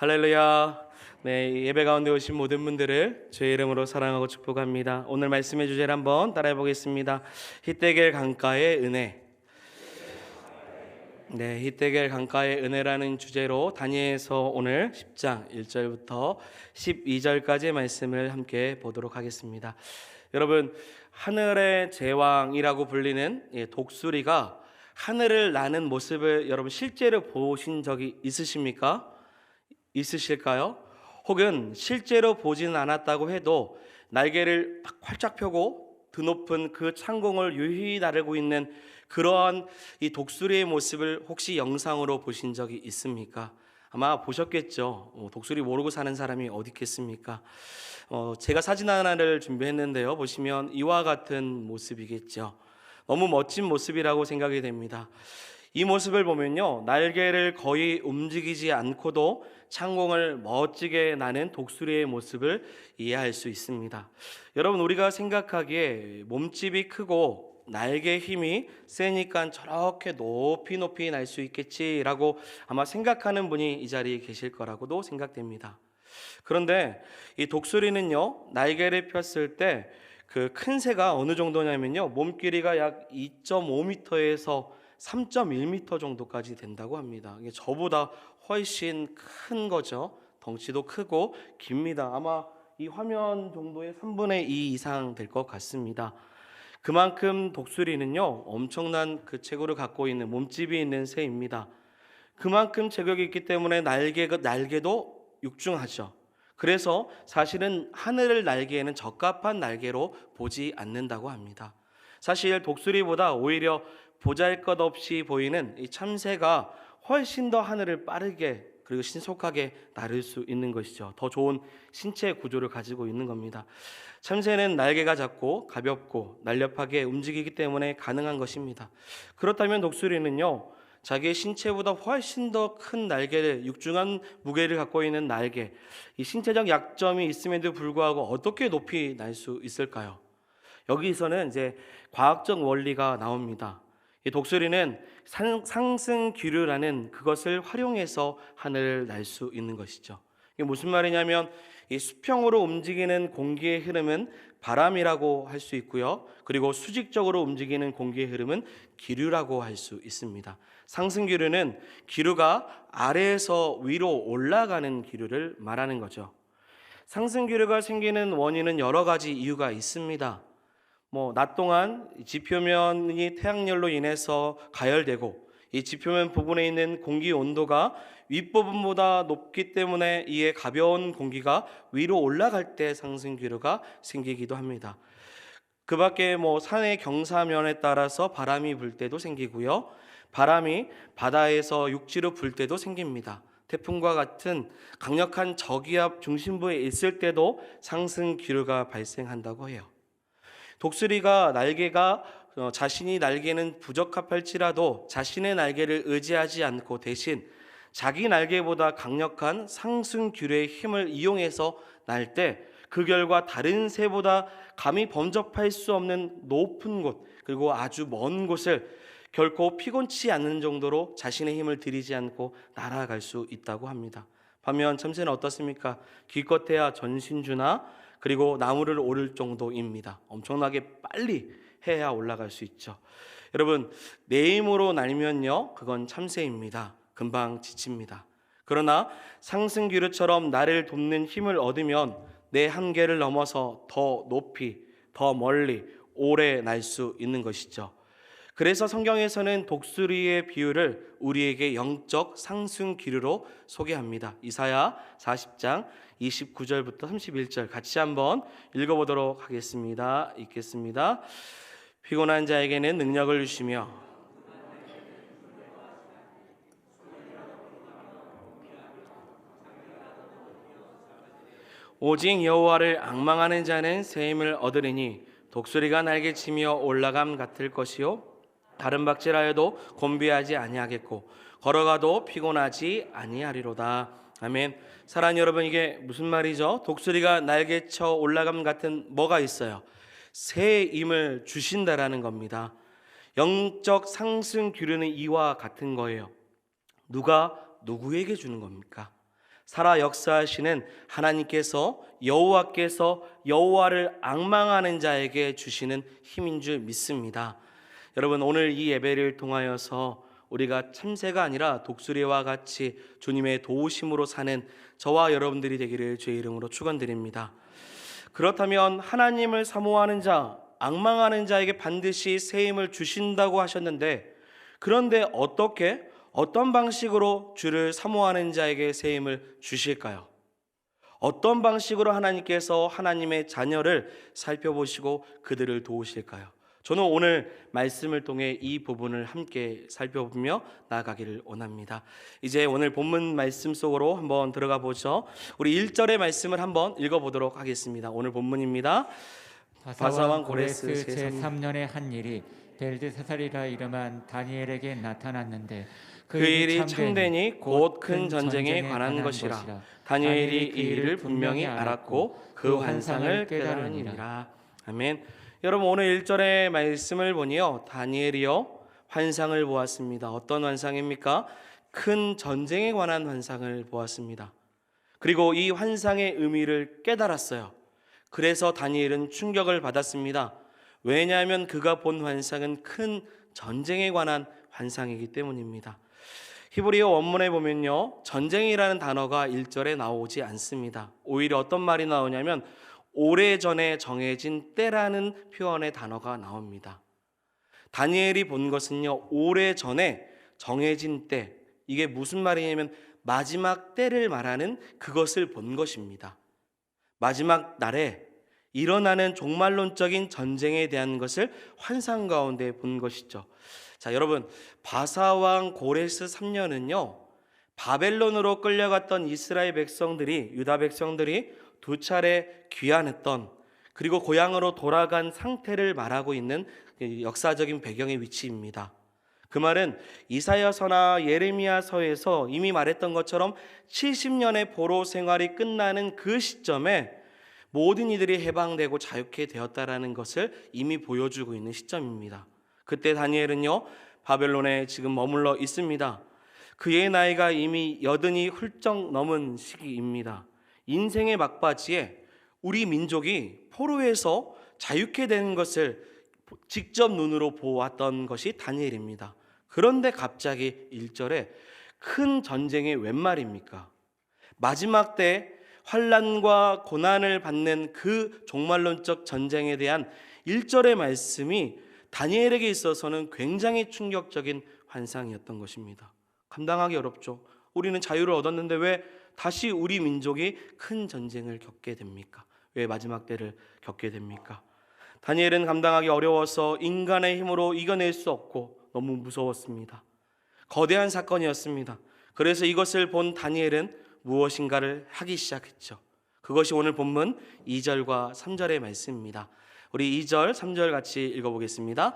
할렐루야. 네, 예배 가운데 오신 모든 분들을 주의 이름으로 사랑하고 축복합니다. 오늘 말씀의 주제를 한번 따라해 보겠습니다. 히데겔 강가의 은혜. 네, 히데겔 강가의 은혜라는 주제로 다니엘서 오늘 10장 1절부터 12절까지의 말씀을 함께 보도록 하겠습니다. 여러분, 하늘의 제왕이라고 불리는 독수리가 하늘을 나는 모습을 여러분 실제로 보신 적이 있으실까요? 혹은 실제로 보지는 않았다고 해도 날개를 활짝 펴고 드높은 그 창공을 유유히 나르고 있는 그러한 이 독수리의 모습을 혹시 영상으로 보신 적이 있습니까? 아마 보셨겠죠. 독수리 모르고 사는 사람이 어디 있겠습니까? 제가 사진 하나를 준비했는데요. 보시면 이와 같은 모습이겠죠. 너무 멋진 모습이라고 생각이 됩니다. 이 모습을 보면요, 날개를 거의 움직이지 않고도 창공을 멋지게 나는 독수리의 모습을 이해할 수 있습니다. 여러분, 우리가 생각하기에 몸집이 크고 날개 힘이 세니까 저렇게 높이 날 수 있겠지라고 아마 생각하는 분이 이 자리에 계실 거라고도 생각됩니다. 그런데 이 독수리는요, 날개를 폈을 때 그 큰 새가 어느 정도냐면요, 몸 길이가 약 2.5m에서 3.1m 정도까지 된다고 합니다. 이게 저보다 훨씬 큰 거죠. 덩치도 크고 깁니다. 아마 이 화면 정도의 3분의 2 이상 될 것 같습니다. 그만큼 독수리는요, 엄청난 그 체구를 갖고 있는 몸집이 있는 새입니다. 그만큼 체격이 있기 때문에 날개도 육중하죠. 그래서 사실은 하늘을 날기에는 적합한 날개로 보지 않는다고 합니다. 사실 독수리보다 오히려 보잘것없이 보이는 이 참새가 훨씬 더 하늘을 빠르게 그리고 신속하게 나를 수 있는 것이죠. 더 좋은 신체 구조를 가지고 있는 겁니다. 참새는 날개가 작고 가볍고 날렵하게 움직이기 때문에 가능한 것입니다. 그렇다면 독수리는요, 자기의 신체보다 훨씬 더 큰 날개를, 육중한 무게를 갖고 있는 날개, 이 신체적 약점이 있음에도 불구하고 어떻게 높이 날 수 있을까요? 여기서는 이제 과학적 원리가 나옵니다. 이 독수리는 상승 기류라는 그것을 활용해서 하늘을 날 수 있는 것이죠. 이게 무슨 말이냐면, 이 수평으로 움직이는 공기의 흐름은 바람이라고 할 수 있고요. 그리고 수직적으로 움직이는 공기의 흐름은 기류라고 할 수 있습니다. 상승 기류는 기류가 아래에서 위로 올라가는 기류를 말하는 거죠. 상승 기류가 생기는 원인은 여러 가지 이유가 있습니다. 낮 동안 지표면이 태양열로 인해서 가열되고, 이 지표면 부분에 있는 공기 온도가 윗부분보다 높기 때문에 이에 가벼운 공기가 위로 올라갈 때 상승 기류가 생기기도 합니다. 그 밖에 산의 경사면에 따라서 바람이 불 때도 생기고요. 바람이 바다에서 육지로 불 때도 생깁니다. 태풍과 같은 강력한 저기압 중심부에 있을 때도 상승 기류가 발생한다고 해요. 독수리가 자신이 날개는 부적합할지라도 자신의 날개를 의지하지 않고 대신 자기 날개보다 강력한 상승 기류의 힘을 이용해서 날 때 그 결과 다른 새보다 감히 범접할 수 없는 높은 곳, 그리고 아주 먼 곳을 결코 피곤치 않는 정도로 자신의 힘을 들이지 않고 날아갈 수 있다고 합니다. 반면 참새는 어떻습니까? 기껏해야 전신주나 그리고 나무를 오를 정도입니다. 엄청나게 빨리 해야 올라갈 수 있죠. 여러분, 내 힘으로 날면요, 그건 참새입니다. 금방 지칩니다. 그러나 상승 기류처럼 나를 돕는 힘을 얻으면 내 한계를 넘어서 더 높이, 더 멀리, 오래 날 수 있는 것이죠. 그래서 성경에서는 독수리의 비유를 우리에게 영적 상승 기류로 소개합니다. 이사야 40장 29절부터 31절 같이 한번 읽어보도록 하겠습니다. 읽겠습니다. 피곤한 자에게는 능력을 주시며 오직 여호와를 앙망하는 자는 새 힘을 얻으리니 독수리가 날개치며 올라감 같을 것이요 다른 박질하여도 곤비하지 아니하겠고 걸어가도 피곤하지 아니하리로다. 아멘. 사랑하는 여러분, 이게 무슨 말이죠? 독수리가 날개쳐 올라감 같은 뭐가 있어요? 새 힘을 주신다라는 겁니다. 영적 상승 기류는 이와 같은 거예요. 누가 누구에게 주는 겁니까? 살아 역사하시는 하나님께서 여호와를 앙망하는 자에게 주시는 힘인 줄 믿습니다. 여러분, 오늘 이 예배를 통하여서 우리가 참새가 아니라 독수리와 같이 주님의 도우심으로 사는 저와 여러분들이 되기를 주의 이름으로 축원드립니다. 그렇다면 하나님을 사모하는 자, 앙망하는 자에게 반드시 새 힘을 주신다고 하셨는데, 그런데 어떤 방식으로 주를 사모하는 자에게 새 힘을 주실까요? 어떤 방식으로 하나님께서 하나님의 자녀를 살펴보시고 그들을 도우실까요? 저는 오늘 말씀을 통해 이 부분을 함께 살펴보며 나아가기를 원합니다. 이제 오늘 본문 말씀 속으로 한번 들어가 보죠. 우리 1절의 말씀을 한번 읽어보도록 하겠습니다. 오늘 본문입니다. 바사왕 고레스 제3년의 한 일이 벨드사살이라 이름한 다니엘에게 나타났는데 그 일이 참되니 곧 큰 전쟁에 관한 것이라. 다니엘이 이 일을 분명히 알았고 그 환상을 깨달으니라. 아멘. 여러분, 오늘 1절의 말씀을 보니요, 다니엘이요 환상을 보았습니다. 어떤 환상입니까? 큰 전쟁에 관한 환상을 보았습니다. 그리고 이 환상의 의미를 깨달았어요. 그래서 다니엘은 충격을 받았습니다. 왜냐하면 그가 본 환상은 큰 전쟁에 관한 환상이기 때문입니다. 히브리어 원문에 보면요, 전쟁이라는 단어가 1절에 나오지 않습니다. 오히려 어떤 말이 나오냐면 오래전에 정해진 때라는 표현의 단어가 나옵니다. 다니엘이 본 것은요, 오래전에 정해진 때, 이게 무슨 말이냐면 마지막 때를 말하는 그것을 본 것입니다. 마지막 날에 일어나는 종말론적인 전쟁에 대한 것을 환상 가운데 본 것이죠. 자, 여러분, 바사왕 고레스 3년은요 바벨론으로 끌려갔던 이스라엘 백성들이, 유다 백성들이 두 차례 귀환했던, 그리고 고향으로 돌아간 상태를 말하고 있는 역사적인 배경의 위치입니다. 그 말은 이사야서나 예레미야서에서 이미 말했던 것처럼 70년의 포로 생활이 끝나는 그 시점에 모든 이들이 해방되고 자유케 되었다라는 것을 이미 보여주고 있는 시점입니다. 그때 다니엘은요 바벨론에 지금 머물러 있습니다. 그의 나이가 이미 80이 훌쩍 넘은 시기입니다. 인생의 막바지에 우리 민족이 포로에서 자유케 되는 것을 직접 눈으로 보았던 것이 다니엘입니다. 그런데 갑자기 1절에 큰 전쟁이 웬 말입니까? 마지막 때 환난과 고난을 받는 그 종말론적 전쟁에 대한 1절의 말씀이 다니엘에게 있어서는 굉장히 충격적인 환상이었던 것입니다. 감당하기 어렵죠. 우리는 자유를 얻었는데 왜 다시 우리 민족이 큰 전쟁을 겪게 됩니까? 왜 마지막 때를 겪게 됩니까? 다니엘은 감당하기 어려워서 인간의 힘으로 이겨낼 수 없고 너무 무서웠습니다. 거대한 사건이었습니다. 그래서 이것을 본 다니엘은 무엇인가를 하기 시작했죠. 그것이 오늘 본문 2절과 3절의 말씀입니다. 우리 2절, 3절 같이 읽어보겠습니다.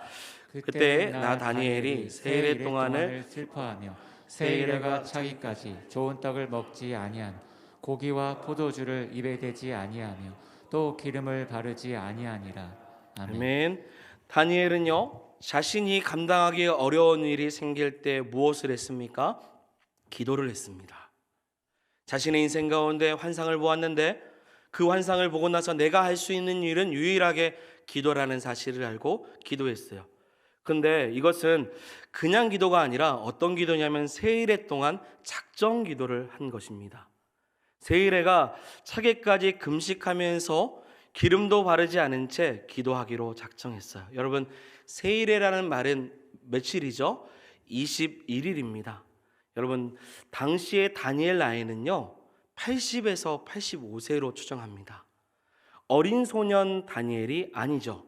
그때 나 다니엘이 세일의 동안을 슬퍼하며 세일에가 차기까지 좋은 떡을 먹지 아니한, 고기와 포도주를 입에 대지 아니하며 또 기름을 바르지 아니하니라. 아멘. 아멘. 다니엘은요 자신이 감당하기 어려운 일이 생길 때 무엇을 했습니까? 기도를 했습니다. 자신의 인생 가운데 환상을 보았는데 그 환상을 보고 나서 내가 할 수 있는 일은 유일하게 기도라는 사실을 알고 기도했어요. 근데 이것은 그냥 기도가 아니라 어떤 기도냐면 세일에 동안 작정 기도를 한 것입니다. 세일에가 차게까지 금식하면서 기름도 바르지 않은 채 기도하기로 작정했어요. 여러분, 세일에라는 말은 며칠이죠? 21일입니다. 여러분, 당시의 다니엘 나이는요 80에서 85세로 추정합니다. 어린 소년 다니엘이 아니죠.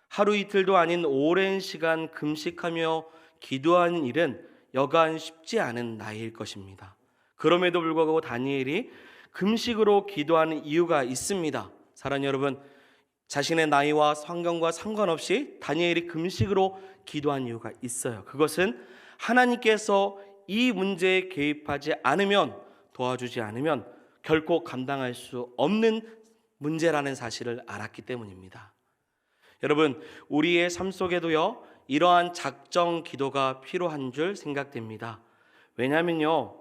하루 이틀도 아닌 오랜 시간 금식하며 기도하는 일은 여간 쉽지 않은 나이일 것입니다. 그럼에도 불구하고 다니엘이 금식으로 기도하는 이유가 있습니다. 사랑하는 여러분, 자신의 나이와 환경과 상관없이 다니엘이 금식으로 기도한 이유가 있어요. 그것은 하나님께서 이 문제에 개입하지 않으면, 도와주지 않으면 결코 감당할 수 없는 문제라는 사실을 알았기 때문입니다. 여러분, 우리의 삶 속에도요 이러한 작정 기도가 필요한 줄 생각됩니다. 왜냐하면요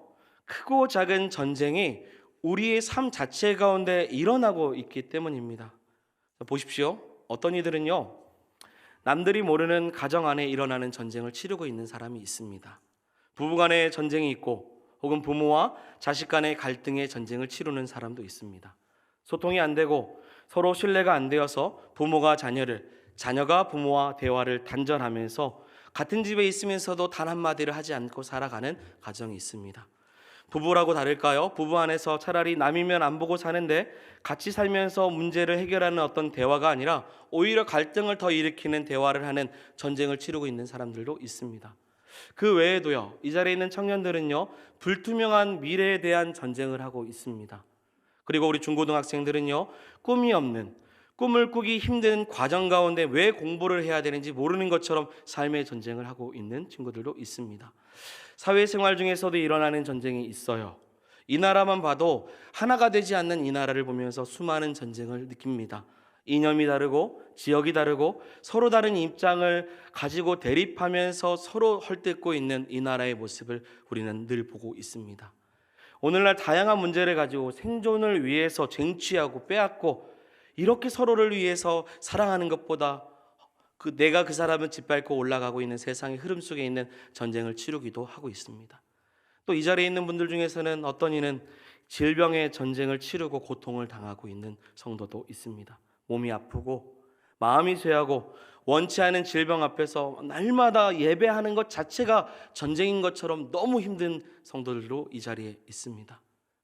크고 작은 전쟁이 우리의 삶 자체 가운데 일어나고 있기 때문입니다. 보십시오. 어떤 이들은요, 남들이 모르는 가정 안에 일어나는 전쟁을 치르고 있는 사람이 있습니다. 부부 간의 전쟁이 있고, 혹은 부모와 자식 간의 갈등의 전쟁을 치르는 사람도 있습니다. 소통이 안 되고 서로 신뢰가 안 되어서 부모가 자녀를, 자녀가 부모와 대화를 단절하면서 같은 집에 있으면서도 단 한마디를 하지 않고 살아가는 가정이 있습니다. 부부라고 다를까요? 부부 안에서 차라리 남이면 안 보고 사는데 같이 살면서 문제를 해결하는 어떤 대화가 아니라 오히려 갈등을 더 일으키는 대화를 하는 전쟁을 치르고 있는 사람들도 있습니다. 그 외에도요, 이 자리에 있는 청년들은요, 불투명한 미래에 대한 전쟁을 하고 있습니다. 그리고 우리 중고등학생들은요, 꿈이 없는, 꿈을 꾸기 힘든 과정 가운데 왜 공부를 해야 되는지 모르는 것처럼 삶의 전쟁을 하고 있는 친구들도 있습니다. 사회생활 중에서도 일어나는 전쟁이 있어요. 이 나라만 봐도 하나가 되지 않는 이 나라를 보면서 수많은 전쟁을 느낍니다. 이념이 다르고 지역이 다르고 서로 다른 입장을 가지고 대립하면서 서로 헐뜯고 있는 이 나라의 모습을 우리는 늘 보고 있습니다. 오늘날 다양한 문제를 가지고 생존을 위해서 쟁취하고 빼앗고 이렇게 서로를 위해서 사랑하는 것보다 내가 그 사람을 짓밟고 올라가고 있는 세상의 흐름 속에 있는 전쟁을 치르기도 하고 있습니다. 또 이 자리에 있는 분들 중에서는 어떤 이는 질병의 전쟁을 치르고 고통을 당하고 있는 성도도 있습니다. 몸이 아프고 마음이 쇠하고 원치 않은 질병 앞에서 날마다 예배하는 것 자체가 전쟁인 것처럼 너무 힘든 성도들도 이 자리에 있습니다.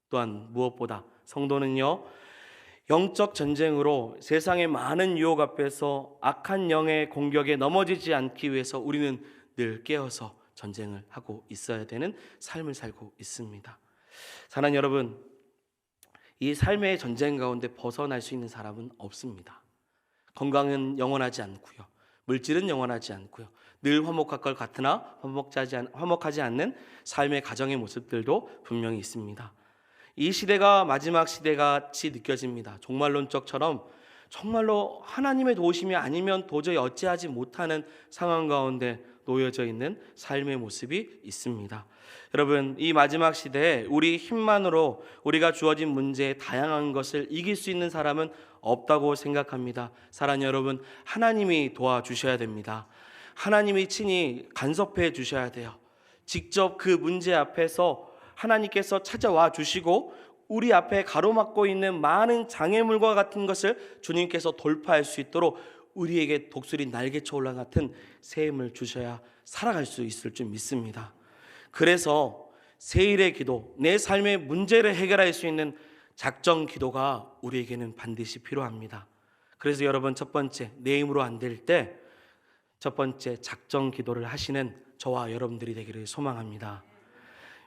또한 무엇보다 성도는요, 영적 전쟁으로 세상의 많은 유혹 앞에서 악한 영의 공격에 넘어지지 않기 위해서 우리는 늘 깨어서 전쟁을 하고 있어야 되는 삶을 살고 있습니다. 사랑하는 여러분, 이 삶의 전쟁 가운데 벗어날 수 있는 사람은 없습니다. 건강은 영원하지 않고요, 물질은 영원하지 않고요, 늘 화목할 것 같으나 화목하지 않는 삶의 가정의 모습들도 분명히 있습니다. 이 시대가 마지막 시대같이 느껴집니다. 종말론적처럼 정말로 하나님의 도우심이 아니면 도저히 어찌하지 못하는 상황 가운데 놓여져 있는 삶의 모습이 있습니다. 여러분, 이 마지막 시대에 우리 힘만으로 우리가 주어진 문제의 다양한 것을 이길 수 있는 사람은 없다고 생각합니다. 사랑하는 여러분, 하나님이 도와주셔야 됩니다. 하나님이 친히 간섭해 주셔야 돼요. 직접 그 문제 앞에서 하나님께서 찾아와 주시고 우리 앞에 가로막고 있는 많은 장애물과 같은 것을 주님께서 돌파할 수 있도록 우리에게 독수리 날개초올라 같은 새 힘을 주셔야 살아갈 수 있을 줄 믿습니다. 그래서 세일의 기도, 내 삶의 문제를 해결할 수 있는 작정 기도가 우리에게는 반드시 필요합니다. 그래서 여러분, 첫 번째, 내 힘으로 안 될 때 첫 번째 작정 기도를 하시는 저와 여러분들이 되기를 소망합니다.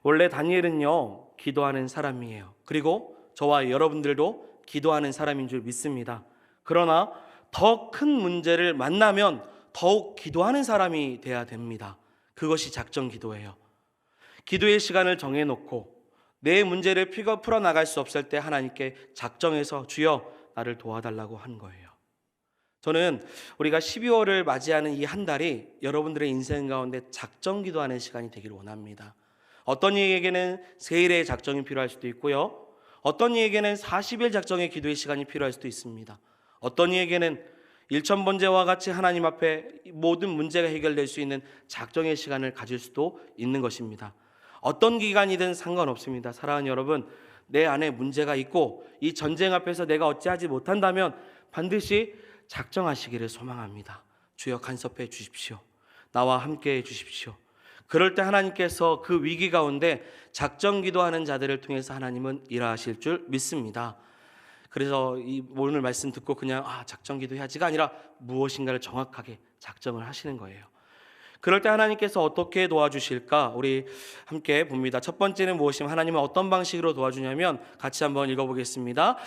원래 다니엘은요, 기도하는 사람이에요. 그리고 저와 여러분들도 기도하는 사람인 줄 믿습니다. 그러나 더 큰 문제를 만나면 더욱 기도하는 사람이 돼야 됩니다. 그것이 작정 기도예요. 기도의 시간을 정해놓고 내 문제를 풀어나갈 수 없을 때 하나님께 작정해서 주여 나를 도와달라고 한 거예요. 저는 우리가 12월을 맞이하는 이 한 달이 여러분들의 인생 가운데 작정 기도하는 시간이 되기를 원합니다. 어떤 이에게는 세일의 작정이 필요할 수도 있고요, 어떤 이에게는 40일 작정의 기도의 시간이 필요할 수도 있습니다. 어떤 이에게는 일천번제와 같이 하나님 앞에 모든 문제가 해결될 수 있는 작정의 시간을 가질 수도 있는 것입니다. 어떤 기간이든 상관없습니다. 사랑하는 여러분, 내 안에 문제가 있고 이 전쟁 앞에서 내가 어찌하지 못한다면 반드시 작정하시기를 소망합니다. 주여 간섭해 주십시오. 나와 함께 해 주십시오. 그럴 때 하나님께서 그 위기 가운데 작정 기도하는 자들을 통해서 하나님은 일하실 줄 믿습니다. 그래서 이 오늘 말씀 듣고 그냥 작정 기도해야지가 아니라 무엇인가를 정확하게 작정을 하시는 거예요. 그럴 때 하나님께서 어떻게 도와주실까 우리 함께 봅니다. 첫 번째는 무엇이면 하나님은 어떤 방식으로 도와주냐면 같이 한번 읽어보겠습니다.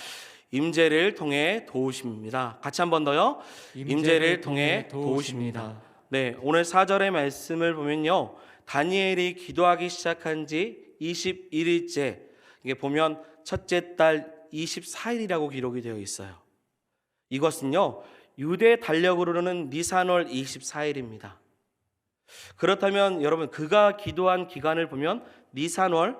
임재를 통해 도우십니다. 같이 한 번 더요. 임재를 통해 도우십니다. 네, 오늘 4절의 말씀을 보면요, 다니엘이 기도하기 시작한 지 21일째, 이게 보면 첫째 달 24일이라고 기록이 되어 있어요. 이것은요, 유대 달력으로는 니산월 24일입니다. 그렇다면 여러분, 그가 기도한 기간을 보면 니산월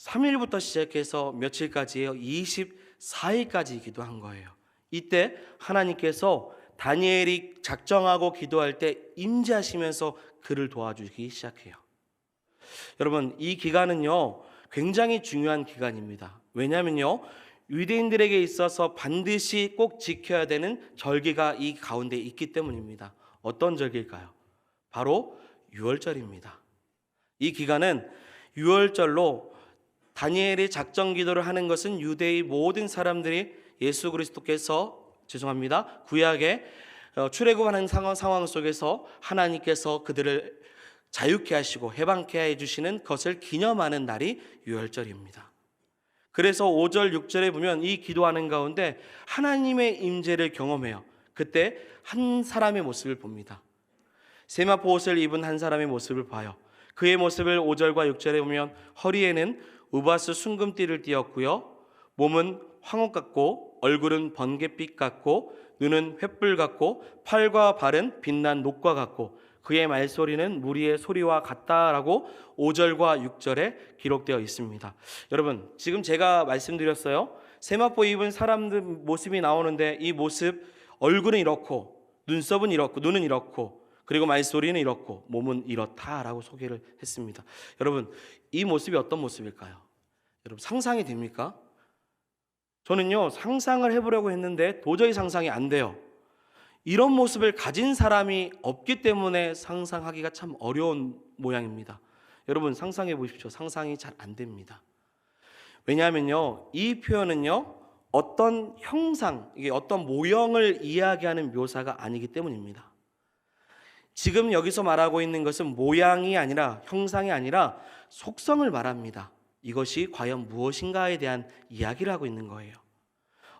3일부터 시작해서 며칠까지예요? 24일까지 기도한 거예요. 이때 하나님께서 다니엘이 작정하고 기도할 때 임재하시면서 그를 도와주기 시작해요. 여러분, 이 기간은요 굉장히 중요한 기간입니다. 왜냐하면요 유대인들에게 있어서 반드시 꼭 지켜야 되는 절기가 이 가운데 있기 때문입니다. 어떤 절기일까요? 바로 유월절입니다. 이 기간은 유월절로 다니엘이 작정 기도를 하는 것은 유대의 모든 사람들이 예수 그리스도께서 구약의 출애굽하는 상황 속에서 하나님께서 그들을 자유케 하시고 해방케 해주시는 것을 기념하는 날이 유월절입니다. 그래서 5절 6절에 보면 이 기도하는 가운데 하나님의 임재를 경험해요. 그때 한 사람의 모습을 봅니다. 세마포 옷을 입은 한 사람의 모습을 봐요. 그의 모습을 5절과 6절에 보면 허리에는 우바스 순금띠를 띠었고요, 몸은 황옥 같고 얼굴은 번갯빛 같고 눈은 횃불 같고 팔과 발은 빛난 녹과 같고 그의 말소리는 무리의 소리와 같다라고 5절과 6절에 기록되어 있습니다. 여러분, 지금 제가 말씀드렸어요. 세마포 입은 사람들 모습이 나오는데 이 모습, 얼굴은 이렇고 눈썹은 이렇고 눈은 이렇고 그리고 말소리는 이렇고 몸은 이렇다라고 소개를 했습니다. 여러분, 이 모습이 어떤 모습일까요? 여러분, 상상이 됩니까? 저는요 상상을 해보려고 했는데 도저히 상상이 안 돼요. 이런 모습을 가진 사람이 없기 때문에 상상하기가 참 어려운 모양입니다. 여러분, 상상해 보십시오. 상상이 잘 안 됩니다. 왜냐하면요 이 표현은요 어떤 형상, 이게 어떤 모형을 이야기하는 묘사가 아니기 때문입니다. 지금 여기서 말하고 있는 것은 모양이 아니라, 형상이 아니라 속성을 말합니다. 이것이 과연 무엇인가에 대한 이야기를 하고 있는 거예요.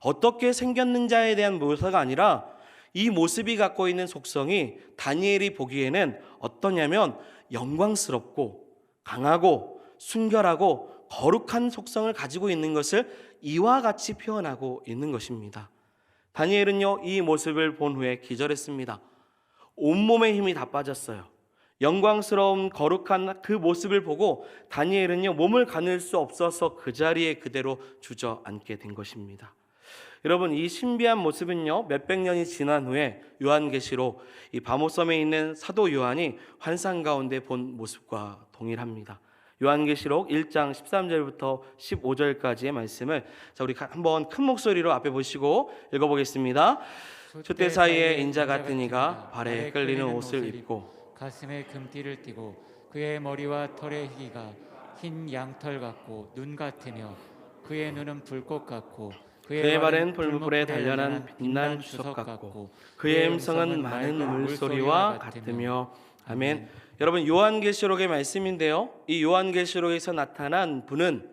어떻게 생겼는지에 대한 묘사가 아니라 이 모습이 갖고 있는 속성이 다니엘이 보기에는 어떠냐면 영광스럽고 강하고 순결하고 거룩한 속성을 가지고 있는 것을 이와 같이 표현하고 있는 것입니다. 다니엘은요 이 모습을 본 후에 기절했습니다. 온몸에 힘이 다 빠졌어요. 영광스러운 거룩한 그 모습을 보고 다니엘은요 몸을 가눌 수 없어서 그 자리에 그대로 주저앉게 된 것입니다. 여러분, 이 신비한 모습은요 몇백 년이 지난 후에 요한계시록 이 바모섬에 있는 사도 요한이 환상 가운데 본 모습과 동일합니다. 요한계시록 1장 13절부터 15절까지의 말씀을 우리 한번 큰 목소리로 앞에 보시고 읽어보겠습니다. 숫대 사이에 인자 같은 이가 발에 끌리는 옷을 입고 가슴에 금띠를 띠고 그의 머리와 털의 희가 흰 양털 같고 눈 같으며 그의 눈은 불꽃 같고 그의 발은 불불에 단련한 빛난 주석 같고 그의 음성은 많은 물소리와 같으며. 아멘. 여러분, 요한계시록의 말씀인데요 이 요한계시록에서 나타난 분은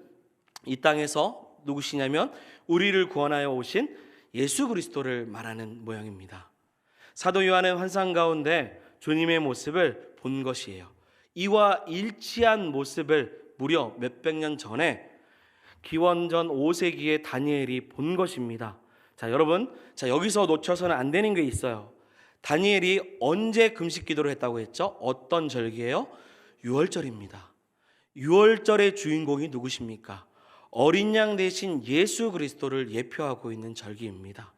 이 땅에서 누구시냐면 우리를 구원하여 오신 예수 그리스도를 말하는 모양입니다. 사도 요한은 환상 가운데 주님의 모습을 본 것이에요. 이와 일치한 모습을 무려 몇백 년 전에 기원전 5세기에 다니엘이 본 것입니다. 자, 여러분, 여기서 놓쳐서는 안 되는 게 있어요. 다니엘이 언제 금식 기도를 했다고 했죠? 어떤 절기예요? 유월절입니다. 유월절의 주인공이 누구십니까? 어린 양 대신 예수 그리스도를 예표하고 있는 절기입니다.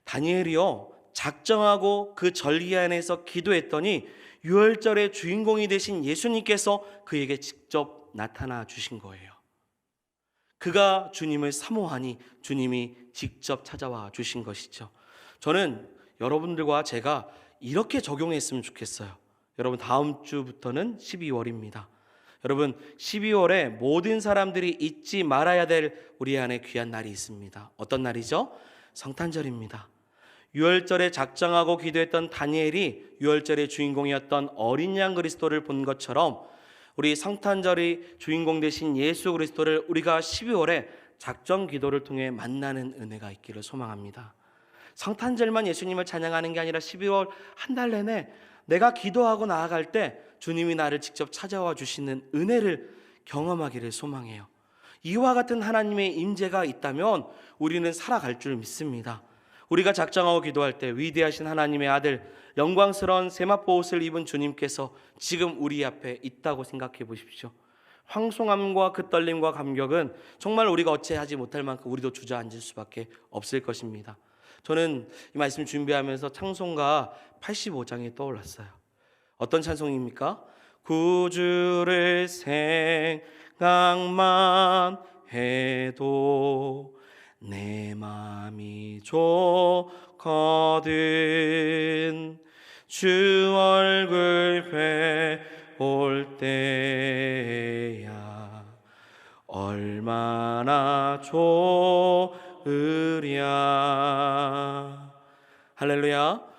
다니엘이요 작정하고 그 절기 안에서 기도했더니 유월절의 주인공이 되신 예수님께서 그에게 직접 나타나 주신 거예요. 그가 주님을 사모하니 주님이 직접 찾아와 주신 것이죠. 저는 여러분들과 제가 이렇게 적용했으면 좋겠어요. 여러분, 다음 주부터는 12월입니다. 여러분, 12월에 모든 사람들이 잊지 말아야 될 우리 안에 귀한 날이 있습니다. 어떤 날이죠? 성탄절입니다. 유월절에 작정하고 기도했던 다니엘이 유월절의 주인공이었던 어린 양 그리스도를 본 것처럼 우리 성탄절의 주인공 되신 예수 그리스도를 우리가 12월에 작정 기도를 통해 만나는 은혜가 있기를 소망합니다. 성탄절만 예수님을 찬양하는 게 아니라 12월 한 달 내내 내가 기도하고 나아갈 때 주님이 나를 직접 찾아와 주시는 은혜를 경험하기를 소망해요. 이와 같은 하나님의 임재가 있다면 우리는 살아갈 줄 믿습니다. 우리가 작정하고 기도할 때 위대하신 하나님의 아들, 영광스러운 세마포 옷을 입은 주님께서 지금 우리 앞에 있다고 생각해 보십시오. 황송함과 그 떨림과 감격은 정말 우리가 어찌하지 못할 만큼 우리도 주저앉을 수밖에 없을 것입니다. 저는 이 말씀 준비하면서 찬송가 85장이 떠올랐어요. 어떤 찬송입니까? 구주를 생각만 해도 내 마음이 좋거든 주 얼굴 볼 때야 얼마나 좋으랴. 할렐루야.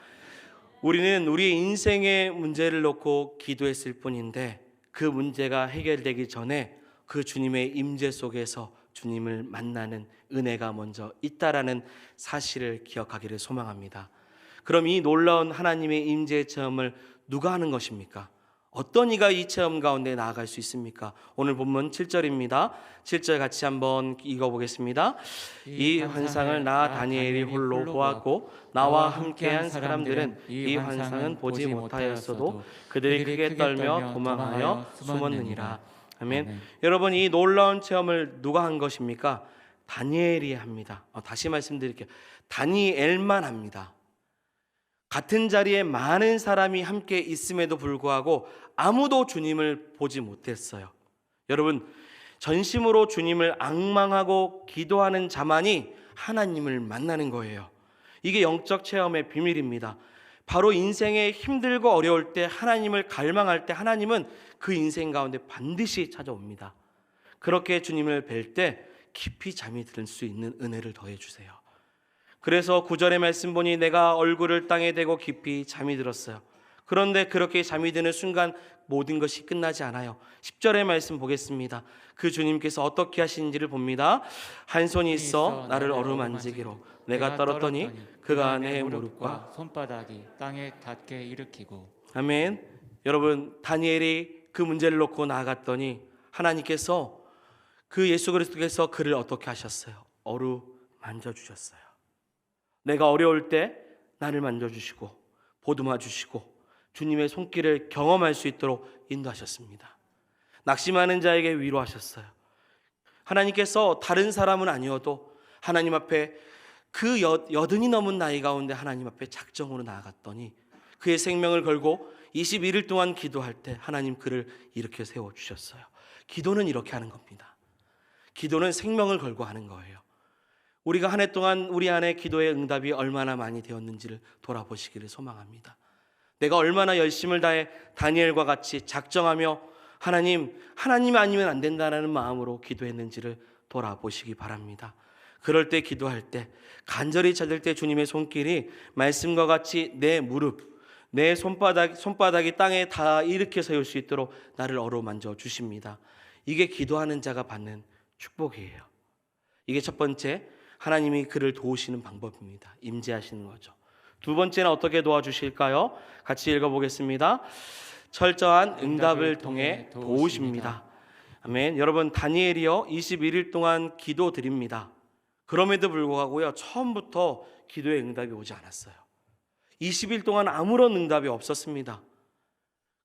우리는 우리의 인생의 문제를 놓고 기도했을 뿐인데 그 문제가 해결되기 전에 그 주님의 임재 속에서 주님을 만나는 은혜가 먼저 있다라는 사실을 기억하기를 소망합니다. 그럼 이 놀라운 하나님의 임재 체험을 누가 하는 것입니까? 어떤 이가 이 체험 가운데 나아갈 수 있습니까? 오늘 본문 7절입니다. 7절 같이 한번 읽어보겠습니다. 이 환상을 나 다니엘이 홀로 보았고 나와 함께한 사람들은 이 환상은 보지 못하였어도 그들이 크게 떨며 도망하여 숨었느니라. 아멘. 여러분, 이 놀라운 체험을 누가 한 것입니까? 다니엘이 합니다. 다시 말씀드릴게요. 다니엘만 합니다. 같은 자리에 많은 사람이 함께 있음에도 불구하고 아무도 주님을 보지 못했어요. 여러분, 전심으로 주님을 앙망하고 기도하는 자만이 하나님을 만나는 거예요. 이게 영적 체험의 비밀입니다. 바로 인생에 힘들고 어려울 때 하나님을 갈망할 때 하나님은 그 인생 가운데 반드시 찾아옵니다. 그렇게 주님을 뵐 때 깊이 잠이 들 수 있는 은혜를 더해 주세요. 그래서 9절의 말씀 보니 내가 얼굴을 땅에 대고 깊이 잠이 들었어요. 그런데 그렇게 잠이 드는 순간 모든 것이 끝나지 않아요. 10절의 말씀 보겠습니다. 그 주님께서 어떻게 하시는지를 봅니다. 한 손이 있어 나를 어루만지기로 내가 떨었더니 그가 내 무릎과 손바닥이 땅에 닿게 일으키고. 아멘. 여러분, 다니엘이 그 문제를 놓고 나아갔더니 하나님께서 그 예수 그리스도께서 그를 어떻게 하셨어요? 어루만져주셨어요. 내가 어려울 때 나를 만져주시고 보듬어 주시고 주님의 손길을 경험할 수 있도록 인도하셨습니다. 낙심하는 자에게 위로하셨어요. 하나님께서 다른 사람은 아니어도 하나님 앞에 그 여든이 넘은 나이 가운데 하나님 앞에 작정으로 나아갔더니 그의 생명을 걸고 21일 동안 기도할 때 하나님 그를 이렇게 세워주셨어요. 기도는 이렇게 하는 겁니다. 기도는 생명을 걸고 하는 거예요. 우리가 한 해 동안 우리 안에 기도의 응답이 얼마나 많이 되었는지를 돌아보시기를 소망합니다. 내가 얼마나 열심을 다해 다니엘과 같이 작정하며 하나님 아니면 안 된다는 마음으로 기도했는지를 돌아보시기 바랍니다. 그럴 때 기도할 때 간절히 찾을 때 주님의 손길이 말씀과 같이 내 무릎, 내 손바닥이 땅에 다 일으켜 세울 수 있도록 나를 어루만져 주십니다. 이게 기도하는 자가 받는 축복이에요. 이게 첫 번째, 하나님이 그를 도우시는 방법입니다. 임재하시는 거죠. 두 번째는 어떻게 도와주실까요? 같이 읽어보겠습니다. 철저한 응답을 통해 도우십니다. 아멘. 여러분, 다니엘이요 21일 동안 기도드립니다. 그럼에도 불구하고요 처음부터 기도의 응답이 오지 않았어요. 20일 동안 아무런 응답이 없었습니다.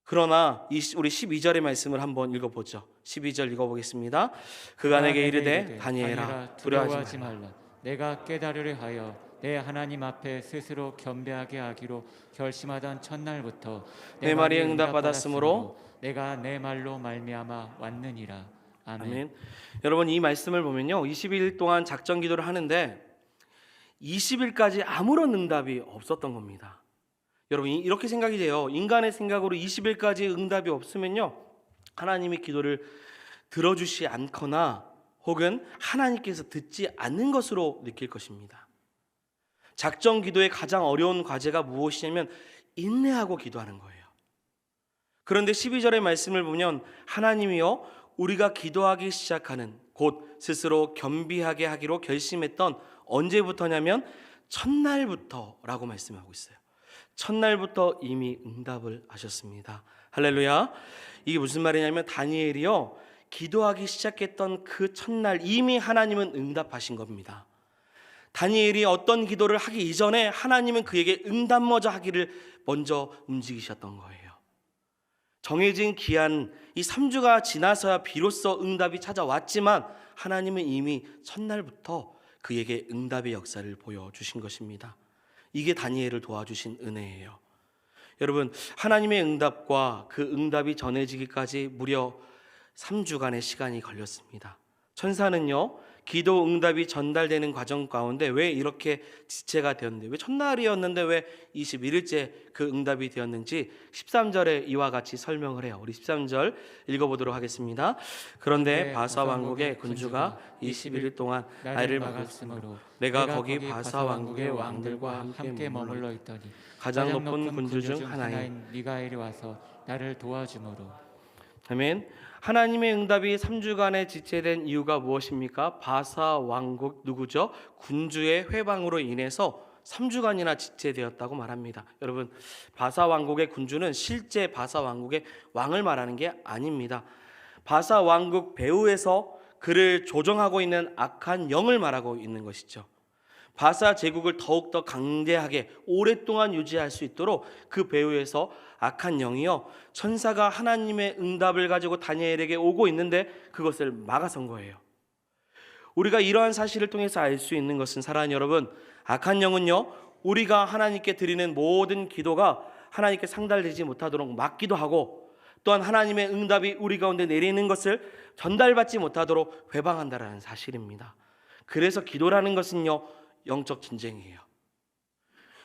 그러나 우리 12절의 말씀을 한번 읽어보죠. 12절 읽어보겠습니다. 그가 내게 이르되 다니엘아 두려워하지 말라. 내가 깨달으려 하여 내 하나님 앞에 스스로 겸비하게 하기로 결심하던 첫날부터 내 말이 응답받았으므로 내가 내 말로 말미암아 왔느니라. 아멘. 아멘. 여러분, 이 말씀을 보면요 20일 동안 작전 기도를 하는데 20일까지 아무런 응답이 없었던 겁니다. 여러분, 이렇게 생각이 돼요. 인간의 생각으로 20일까지 응답이 없으면요 하나님이 기도를 들어주시 않거나 혹은 하나님께서 듣지 않는 것으로 느낄 것입니다. 작전 기도의 가장 어려운 과제가 무엇이냐면 인내하고 기도하는 거예요. 그런데 12절의 말씀을 보면 하나님이요 우리가 기도하기 시작하는 곧 스스로 겸비하게 하기로 결심했던 언제부터냐면 첫날부터라고 말씀하고 있어요. 첫날부터 이미 응답을 하셨습니다. 할렐루야. 이게 무슨 말이냐면 다니엘이요 기도하기 시작했던 그 첫날 이미 하나님은 응답하신 겁니다. 다니엘이 어떤 기도를 하기 이전에 하나님은 그에게 응답 먼저 하기를 먼저 움직이셨던 거예요. 정해진 기한 이 3주가 지나서야 비로소 응답이 찾아왔지만 하나님은 이미 첫날부터 그에게 응답의 역사를 보여주신 것입니다. 이게 다니엘을 도와주신 은혜예요. 여러분, 하나님의 응답과 그 응답이 전해지기까지 무려 3주간의 시간이 걸렸습니다. 천사는요, 기도 응답이 전달되는 과정 가운데 왜 이렇게 지체가 되었는데, 왜 첫날이었는데 왜 21일째 그 응답이 되었는지 13절에 이와 같이 설명을 해요. 우리 13절 읽어보도록 하겠습니다. 그런데 바사 왕국의 군주가 21일 동안 나를 막았으므로 내가 거기 바사 왕국의 왕들과 함께 머물러 있더니 가장 높은 군주 중 하나인 미가엘이 와서 나를 도와주므로. 아멘. 하나님의 응답이 3주간에 지체된 이유가 무엇입니까? 바사 왕국 누구죠? 군주의 회방으로 인해서 3주간이나 지체되었다고 말합니다. 여러분, 바사 왕국의 군주는 실제 바사 왕국의 왕을 말하는 게 아닙니다. 바사 왕국 배후에서 그를 조종하고 있는 악한 영을 말하고 있는 것이죠. 바사 제국을 더욱더 강대하게 오랫동안 유지할 수 있도록 그 배후에서 악한 영이요, 천사가 하나님의 응답을 가지고 다니엘에게 오고 있는데 그것을 막아선 거예요. 우리가 이러한 사실을 통해서 알 수 있는 것은, 사랑하는 여러분, 악한 영은요, 우리가 하나님께 드리는 모든 기도가 하나님께 상달되지 못하도록 막기도 하고, 또한 하나님의 응답이 우리 가운데 내리는 것을 전달받지 못하도록 회방한다라는 사실입니다. 그래서 기도라는 것은요, 영적 전쟁이에요.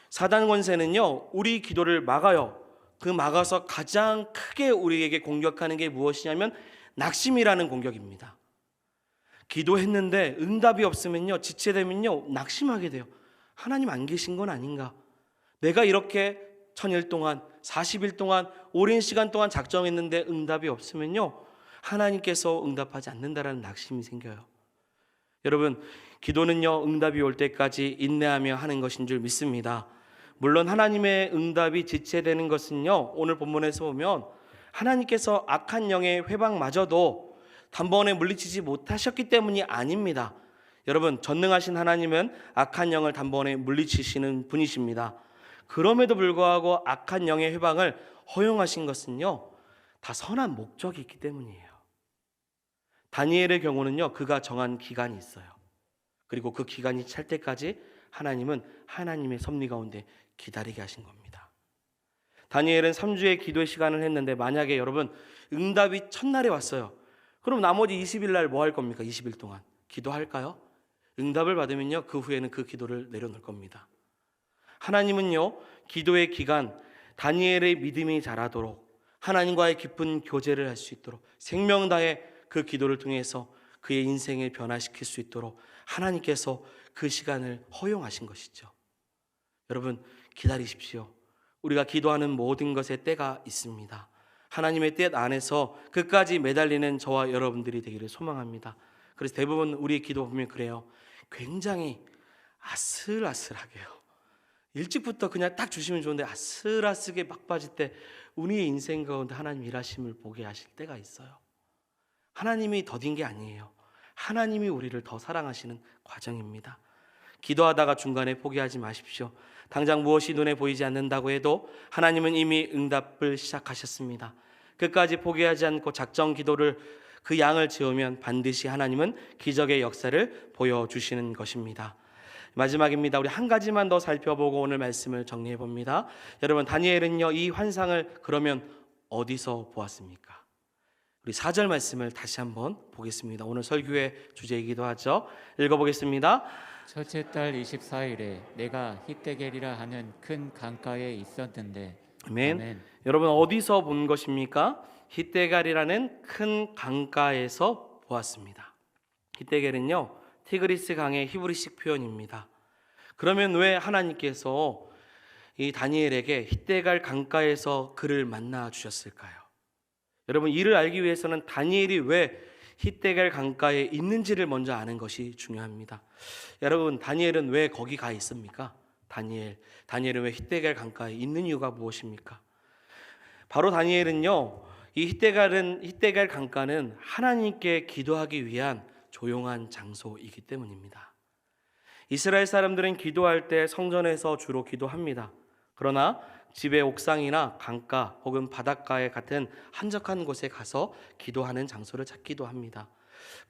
사단 권세는요, 우리 기도를 막아요. 그 막아서 가장 크게 우리에게 공격하는 게 무엇이냐면 낙심이라는 공격입니다. 기도했는데 응답이 없으면요, 지체되면요, 낙심하게 돼요. 하나님 안 계신 건 아닌가? 내가 이렇게 1000일 동안 40일 동안 오랜 시간 동안 작정했는데 응답이 없으면요, 하나님께서 응답하지 않는다라는 낙심이 생겨요. 여러분, 기도는요, 응답이 올 때까지 인내하며 하는 것인 줄 믿습니다. 물론 하나님의 응답이 지체되는 것은요, 오늘 본문에서 보면 하나님께서 악한 영의 회방마저도 단번에 물리치지 못하셨기 때문이 아닙니다. 여러분, 전능하신 하나님은 악한 영을 단번에 물리치시는 분이십니다. 그럼에도 불구하고 악한 영의 회방을 허용하신 것은요, 다 선한 목적이 있기 때문이에요. 다니엘의 경우는요, 그가 정한 기간이 있어요. 그리고 그 기간이 찰 때까지 하나님은 하나님의 섭리 가운데 기다리게 하신 겁니다. 다니엘은 3주의 기도의 시간을 했는데, 만약에 여러분 응답이 첫날에 왔어요. 그럼 나머지 20일 날 뭐 할 겁니까? 20일 동안 기도할까요? 응답을 받으면요, 그 후에는 그 기도를 내려놓을 겁니다. 하나님은요, 기도의 기간, 다니엘의 믿음이 자라도록, 하나님과의 깊은 교제를 할 수 있도록, 생명 다해 그 기도를 통해서 그의 인생을 변화시킬 수 있도록 하나님께서 그 시간을 허용하신 것이죠. 여러분, 기다리십시오. 우리가 기도하는 모든 것에 때가 있습니다. 하나님의 뜻 안에서 끝까지 매달리는 저와 여러분들이 되기를 소망합니다. 그래서 대부분 우리의 기도 보면 그래요. 굉장히 아슬아슬하게요. 일찍부터 그냥 딱 주시면 좋은데 아슬아슬하게 막 빠질 때 우리의 인생 가운데 하나님 일하심을 보게 하실 때가 있어요. 하나님이 더딘 게 아니에요. 하나님이 우리를 더 사랑하시는 과정입니다. 기도하다가 중간에 포기하지 마십시오. 당장 무엇이 눈에 보이지 않는다고 해도 하나님은 이미 응답을 시작하셨습니다. 끝까지 포기하지 않고 작정 기도를 그 양을 지으면 반드시 하나님은 기적의 역사를 보여주시는 것입니다. 마지막입니다. 우리 한 가지만 더 살펴보고 오늘 말씀을 정리해 봅니다. 여러분, 다니엘은요, 이 환상을 그러면 어디서 보았습니까? 우리 4절 말씀을 다시 한번 보겠습니다. 오늘 설교의 주제이기도 하죠. 읽어보겠습니다. 첫째 달 24일에 내가 히데겔이라 하는 큰 강가에 있었는데. 아멘. 아멘. 여러분, 어디서 본 것입니까? 히데겔이라는 큰 강가에서 보았습니다. 히데겔은요, 티그리스 강의 히브리식 표현입니다. 그러면 왜 하나님께서 이 다니엘에게 히데겔 강가에서 그를 만나 주셨을까요? 여러분, 이를 알기 위해서는 다니엘이 왜 히데겔 강가에 있는지를 먼저 아는 것이 중요합니다. 여러분, 다니엘은 왜 거기 가 있습니까? 다니엘은 왜 히데겔 강가에 있는 이유가 무엇입니까? 바로 다니엘은요, 이 히데겔 강가는 하나님께 기도하기 위한 조용한 장소이기 때문입니다. 이스라엘 사람들은 기도할 때 성전에서 주로 기도합니다. 그러나 집의 옥상이나 강가 혹은 바닷가에 같은 한적한 곳에 가서 기도하는 장소를 찾기도 합니다.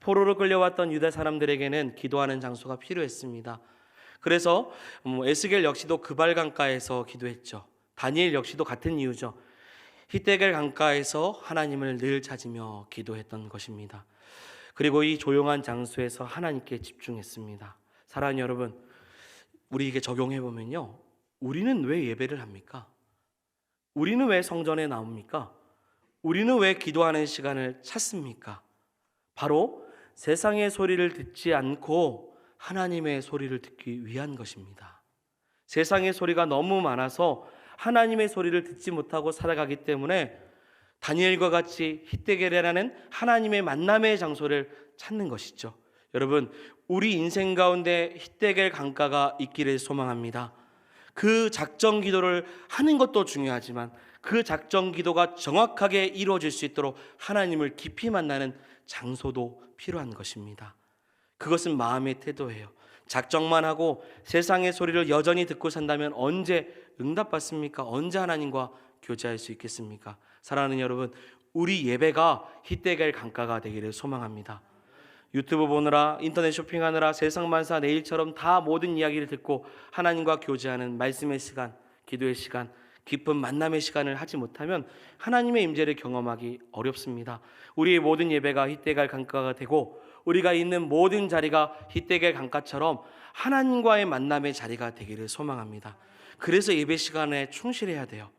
포로로 끌려왔던 유다 사람들에게는 기도하는 장소가 필요했습니다. 그래서 에스겔 역시도 그발 강가에서 기도했죠. 다니엘 역시도 같은 이유죠. 히데겔 강가에서 하나님을 늘 찾으며 기도했던 것입니다. 그리고 이 조용한 장소에서 하나님께 집중했습니다. 사랑하는 여러분, 우리에게 적용해 보면요, 우리는 왜 예배를 합니까? 우리는 왜 성전에 나옵니까? 우리는 왜 기도하는 시간을 찾습니까? 바로 세상의 소리를 듣지 않고 하나님의 소리를 듣기 위한 것입니다. 세상의 소리가 너무 많아서 하나님의 소리를 듣지 못하고 살아가기 때문에 다니엘과 같이 히데겔이라는 하나님의 만남의 장소를 찾는 것이죠. 여러분, 우리 인생 가운데 히데겔 강가가 있기를 소망합니다. 그 작정 기도를 하는 것도 중요하지만 그 작정 기도가 정확하게 이루어질 수 있도록 하나님을 깊이 만나는 장소도 필요한 것입니다. 그것은 마음의 태도예요. 작정만 하고 세상의 소리를 여전히 듣고 산다면 언제 응답받습니까? 언제 하나님과 교제할 수 있겠습니까? 사랑하는 여러분, 우리 예배가 히데겔 강가가 되기를 소망합니다. 유튜브 보느라, 인터넷 쇼핑하느라 세상 만사 내일처럼 다 모든 이야기를 듣고 하나님과 교제하는 말씀의 시간, 기도의 시간, 깊은 만남의 시간을 하지 못하면 하나님의 임재를 경험하기 어렵습니다. 우리의 모든 예배가 히데겔 강가가 되고 우리가 있는 모든 자리가 히데겔 강가처럼 하나님과의 만남의 자리가 되기를 소망합니다. 그래서 예배 시간에 충실해야 돼요.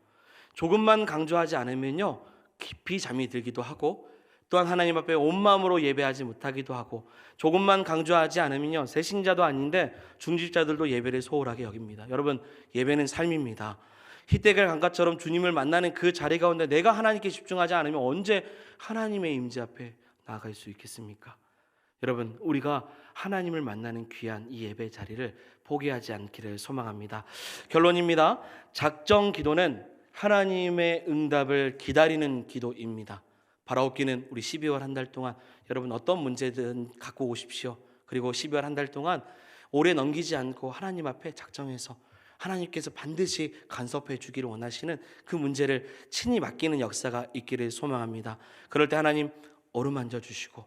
조금만 강조하지 않으면요, 깊이 잠이 들기도 하고 또한 하나님 앞에 온 마음으로 예배하지 못하기도 하고, 조금만 강조하지 않으면요, 새신자도 아닌데 중직자들도 예배를 소홀하게 여깁니다. 여러분, 예배는 삶입니다. 히데겔 강가처럼 주님을 만나는 그 자리 가운데 내가 하나님께 집중하지 않으면 언제 하나님의 임재 앞에 나아갈 수 있겠습니까? 여러분, 우리가 하나님을 만나는 귀한 이 예배 자리를 포기하지 않기를 소망합니다. 결론입니다. 작정 기도는 하나님의 응답을 기다리는 기도입니다. 바라옵기는 우리 12월 한 달 동안 여러분 어떤 문제든 갖고 오십시오. 그리고 12월 한 달 동안 오래 넘기지 않고 하나님 앞에 작정해서 하나님께서 반드시 간섭해 주기를 원하시는 그 문제를 친히 맡기는 역사가 있기를 소망합니다. 그럴 때 하나님 어루만져 주시고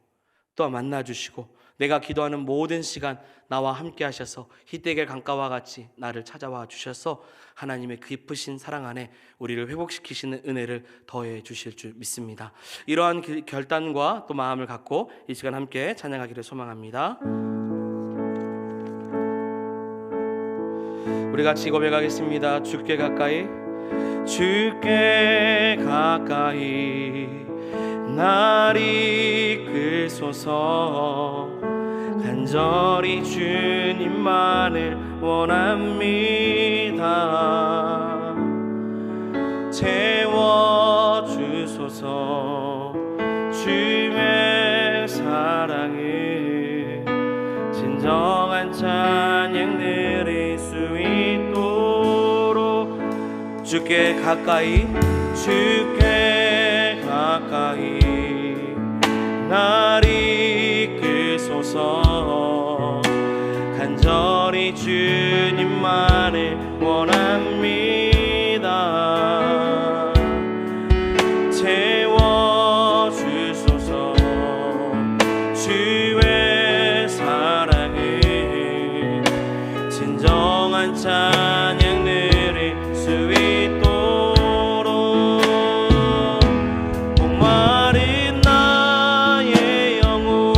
또 만나 주시고 내가 기도하는 모든 시간 나와 함께 하셔서 히데겔 강가와 같이 나를 찾아와 주셔서 하나님의 깊으신 사랑 안에 우리를 회복시키시는 은혜를 더해 주실 줄 믿습니다. 이러한 결단과 또 마음을 갖고 이 시간 함께 찬양하기를 소망합니다. 우리 같이 고백하겠습니다. 주께 가까이, 주께 가까이 날 이끌소서. 간절히 주님만을 원합니다. 채워주소서. 주의 사랑을 진정한 찬양 드릴 수 있도록 주께 가까이, 주께 가까이 날 이끌소서. 간절히 주님만을 원합니다. 채워주소서. 주의 사랑을 진정한 찬양 드릴 수 있도록 목마른 나의 영혼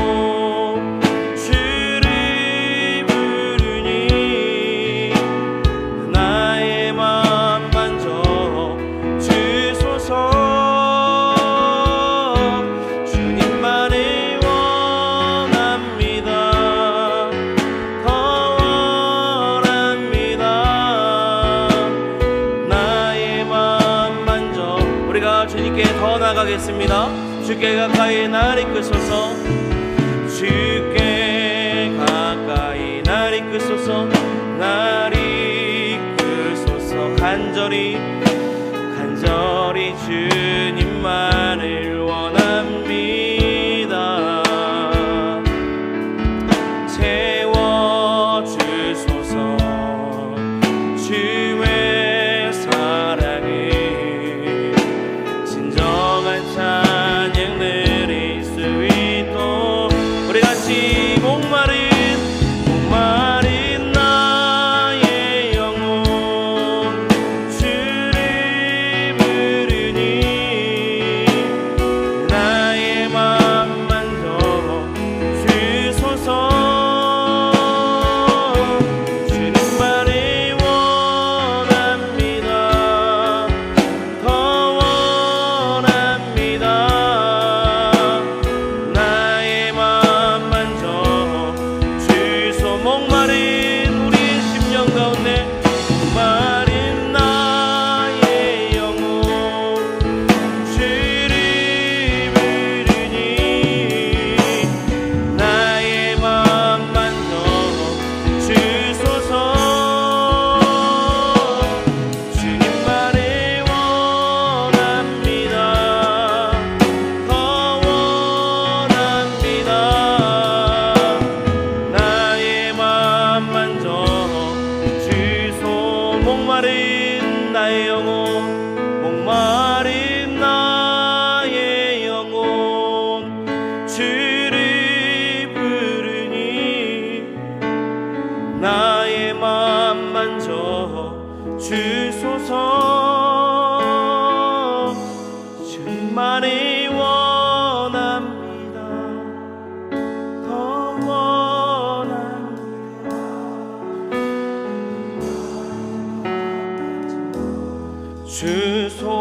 주를 부르니 나의 맘 만져 주소서. 주님만을 원합니다. 더 원합니다. 나의 맘 만져. 우리가 주님께 더 나가겠습니다. 주께 가까이 날 이끄소서. 주께 가까이 날 이끄소서. 날 이끄소서. 간절히 주님만을 원합니다. 채워주소서. 주의 사랑 주소서. 주만이 원합니다. 더 원합니다. 주소서.